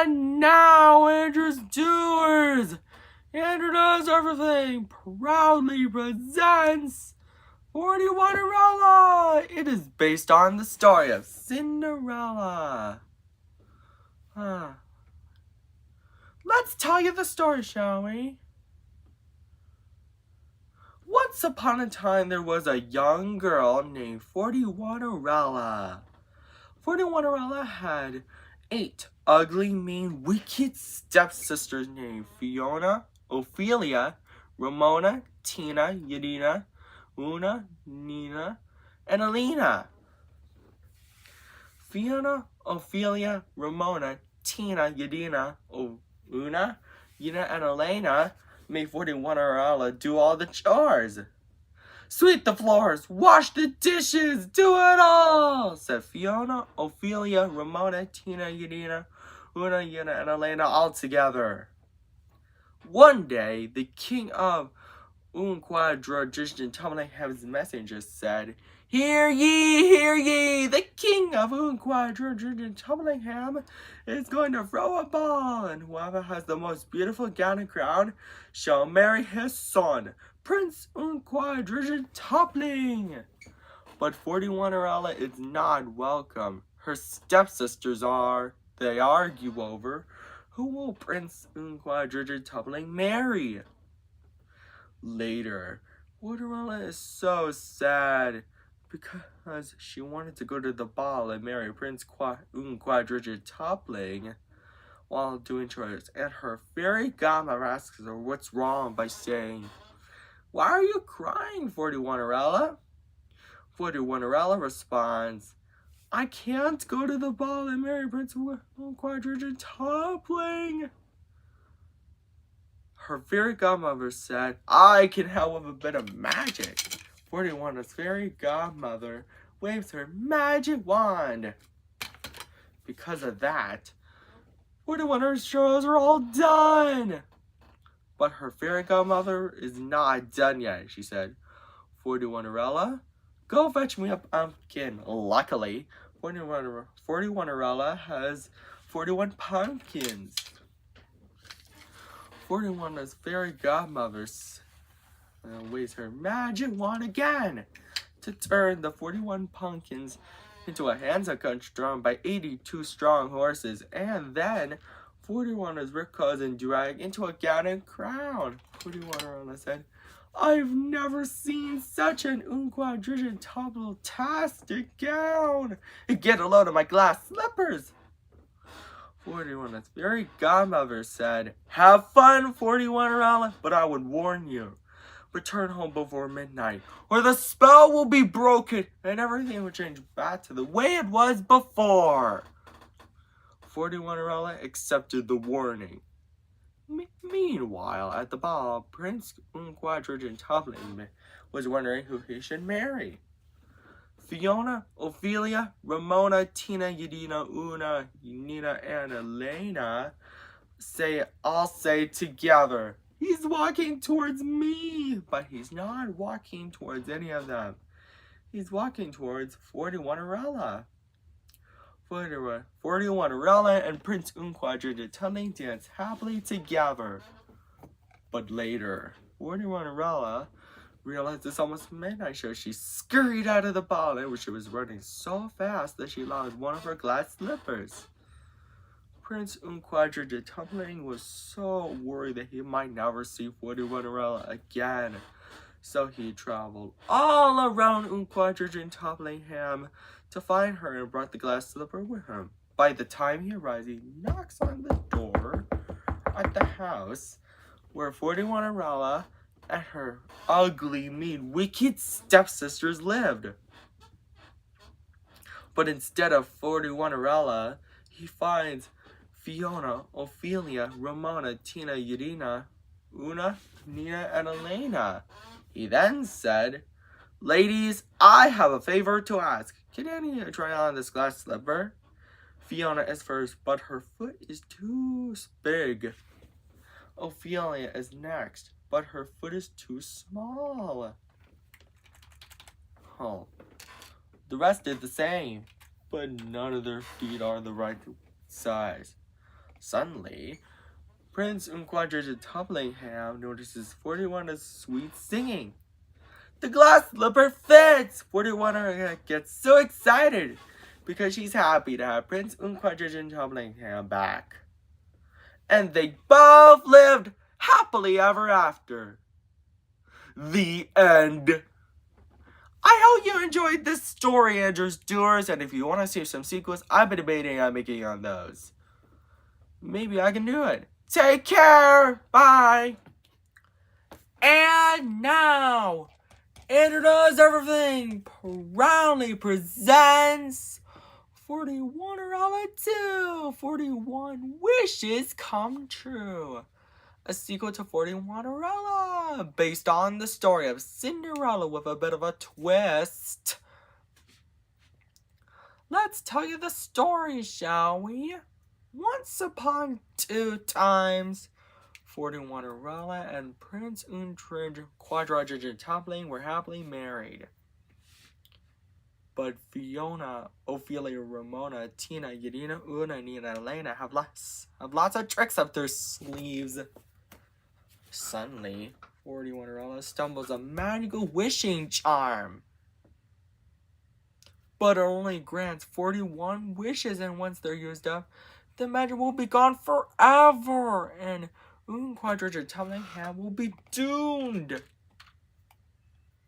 And now Andrew's Doers! Andrew Does Everything proudly presents Fortionerella! It is based on the story of Cinderella. Let's tell you the story, shall we? Once upon a time, there was a young girl named Fortionerella. Fortionerella had 8 ugly, mean, wicked stepsisters named Fiona, Ophelia, Ramona, Tina, Yadina, Una, Nina, and Alina. Fiona, Ophelia, Ramona, Tina, Yadina, Una, Nina, and Elena made Fortionerella do all the chores. Sweep the floors, wash the dishes, do it all, said Fiona, Ophelia, Ramona, Tina, Yadina, Una, Yina, and Elena all together. One day, the king of Quadragician Tumbleham's messengers said, Hear ye, the king of Quadragician Tumbleham is going to throw a ball, and whoever has the most beautiful gown and crown shall marry his son, Prince Quadragician Toppling. But Fortionerella is not welcome. Her stepsisters are. They argue over who will Prince Quadragician Toppling marry. Later, Fortionerella is so sad because she wanted to go to the ball and marry Prince Quadragician Toppling while doing chores, and her fairy godmother asks her what's wrong by saying, Why are you crying, Fortionerella? Fortionerella responds, I can't go to the ball and marry Prince Quadragician Toppling. Her fairy godmother said, I can help with a bit of magic. Fortionerella's fairy godmother waves her magic wand. Because of that, Fortioner's chores are all done. But her fairy godmother is not done yet, she said. Fortionerella, go fetch me a pumpkin. Luckily, Fortionerella has 41 pumpkins. Fortioner's fairy godmother waves her magic wand again to turn the 41 pumpkins into a handsaw coach drawn by 82 strong horses, and then Fortioner's rich cousin dragged into a gown and crown. Fortionerella said, I've never seen such an Quadragician Toppling-tastic gown. Get a load of my glass slippers. Fortioner's fairy godmother said, Have fun, Fortionerella, but I would warn you. Return home before midnight, or the spell will be broken, and everything will change back to the way it was before. Fortionerella accepted the warning. Meanwhile, at the ball, Prince Quadragician Toppling was wondering who he should marry. Fiona, Ophelia, Ramona, Tina, Yadina, Una, Nina, and Elena all say together, He's walking towards me, but he's not walking towards any of them. He's walking towards Fortionerella. Fortionerella and Prince Quadragician Toppling dance happily together. But later, Fortionerella realized it's almost midnight, so she scurried out of the ball, where she was running so fast that she lost one of her glass slippers. Prince Quadragician Toppling was so worried that he might never see Fortionerella again. So he traveled all around Quadragician Topplingham to find her and brought the glass slipper with him. By the time he arrives, he knocks on the door at the house where Fortionerella and her ugly, mean, wicked stepsisters lived. But instead of Fortionerella, he finds Fiona, Ophelia, Ramona, Tina, Yadina, Una, Nina, and Elena. He then said, Ladies, I have a favor to ask. Can any of you try on this glass slipper? Fiona is first, but her foot is too big. Ophelia is next, but her foot is too small. The rest did the same, but none of their feet are the right size. Suddenly, Prince Unquadrated Topplingham notices 41's sweet singing. The glass slipper fits! 41 gets so excited because she's happy to have Prince Unquadrated Topplingham back. And they both lived happily ever after. The end. I hope you enjoyed this story, Andrews Doers, and if you want to see some sequels, I've been debating on making on those. Maybe I can do it. Take care! Bye! And now, Andrew Does Everything proudly presents 41 2, 41 Wishes Come True. A sequel to 41 based on the story of Cinderella with a bit of a twist. Let's tell you the story, shall we? Once upon two times, 41 and Prince Untrid Quadratic Toppling were happily married. But Fiona, Ophelia, Ramona, Tina, Yadina, Una, Nina, and Elena have lots of tricks up their sleeves. Suddenly, 41 stumbles a magical wishing charm. But it only grants 41 wishes, and once they're used up, the magic will be gone forever, and Quadratic Topplingham will be doomed.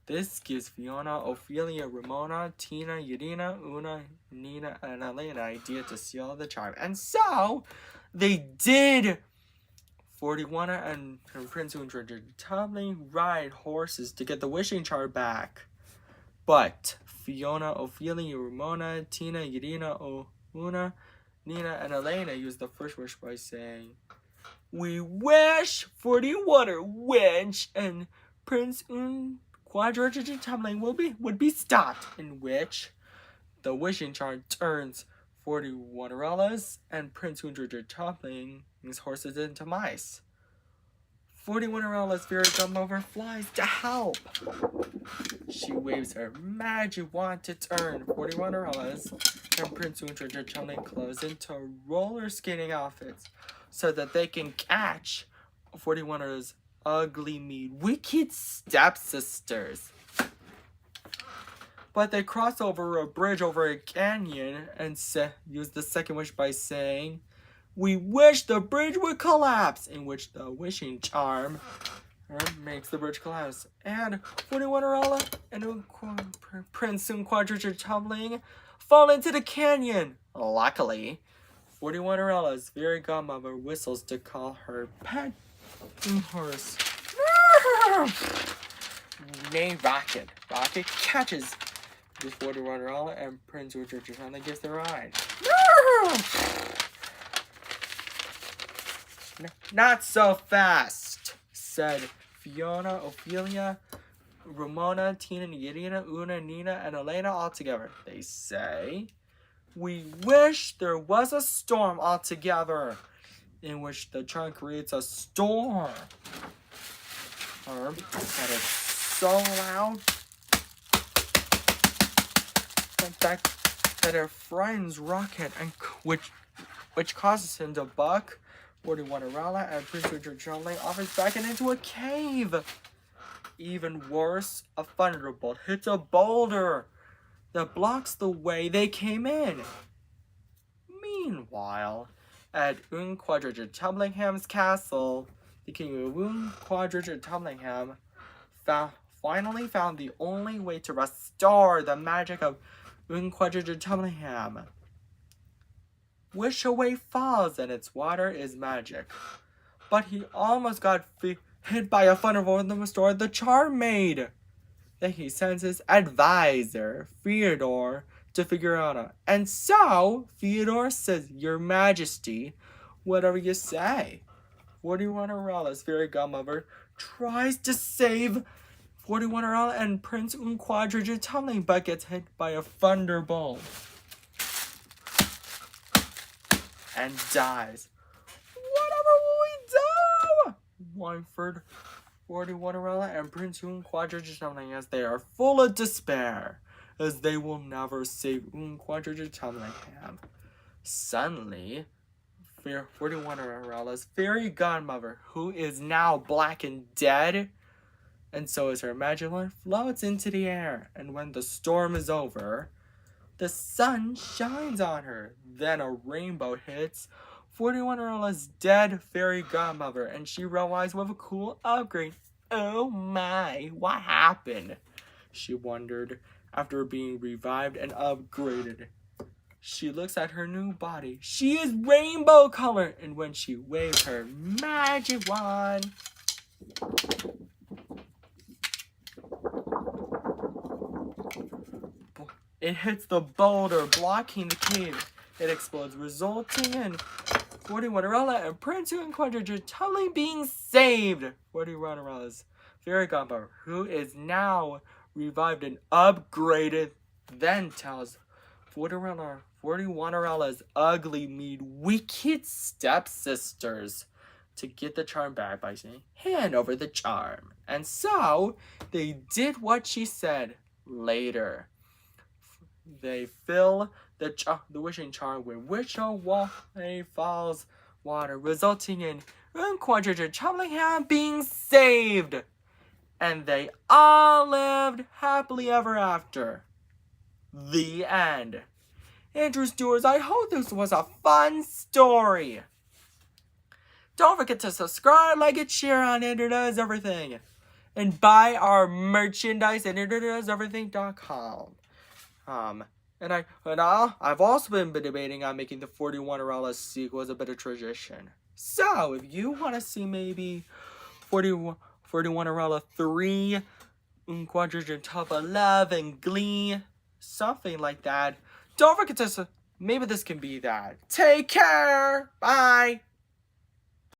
This gives Fiona, Ophelia, Ramona, Tina, Yadina, Una, Nina, and Elena an idea to seal the charm. And so, they did! 41 and Prince Untrid Toppling ride horses to get the wishing charm back. But Fiona, Ophelia, Ramona, Tina, Yadina, Una, Nina, and Elena used the first wish by saying, "We wish 41 wish and Prince Quadratic Toppling would be stopped," in which the wishing charm turns 41 and Prince Quadratic Toppling's horses into mice. 41 very dumb over flies to help. She waves her magic wand to turn 41 and Prince Quadratic Toppling clothes into roller skating outfits so that they can catch 41's ugly, mean, wicked stepsisters. But they cross over a bridge over a canyon and use the second wish by saying, "We wish the bridge would collapse," in which the wishing charm makes the bridge collapse. And 41 and Prince Quadratic Toppling fall into the canyon. Luckily, 41's fairy godmother whistles to call her pet horse named Rocket. Rocket catches the 41 and Prince Quadratic Toppling gives the ride. "Not so fast," said Fiona, Ophelia, Ramona, Tina, Yadina, Una, Nina, and Elena all together. They say, "We wish there was a storm altogether," in which the charm creates a storm that is so loud that it frightens Rocket, and which causes him to buck 41 and Prince Quadratic Toppling off his back and into a cave. Even worse, a thunderbolt hits a boulder that blocks the way they came in. Meanwhile, at Quadratic Topplingham's castle, the king of Quadratic Topplingham finally found the only way to restore the magic of Quadratic Topplingham. Wish Away falls and its water is magic. But he almost got hit by a thunderbolt and restored the charm made. Then he sends his advisor, Theodore, to figure out. And so, Theodore says, "Your Majesty, whatever you say." 41's fairy godmother tries to save 41 and Prince Quadratic Toppling, but gets hit by a thunderbolt and dies. "Whatever will we do?" whined 41 and Prince Quadratic Toppling, as they are full of despair, as they will never save Quadratic Topplingham. Suddenly, Fortionerella's fairy godmother, who is now black and dead, and so is her magic lamp, floats into the air. And when the storm is over, the sun shines on her. Then a rainbow hits Fortionerella's dead fairy godmother, and she realizes with a cool upgrade. Oh my, what happened? She wondered after being revived and upgraded. She looks at her new body. She is rainbow colored, and when she waves her magic wand, it hits the boulder blocking the cave. It explodes, resulting in Fortionerella and Prince and Quadriga totally being saved. Fortionerella's fairy godmother, who is now revived and upgraded, then tells Fortionerella's ugly, mean, wicked stepsisters to get the charm back by saying, hand over the charm. And so, they did what she said. Later, they fill the wishing charm with wishing falls water, resulting in Quadriga Chumlingham being saved. And they all lived happily ever after. The end. Andrew Stewards, I hope this was a fun story. Don't forget to subscribe, like, and share on Andrew Does Everything. And buy our merchandise at AndrewDoesEverything.com. I've also been debating on making the Fortionerella sequel as a bit of tradition. So, if you want to see maybe Fortionerella 3, Quadriga Top of Love, and Glee, something like that, don't forget to, maybe this can be that. Take care! Bye!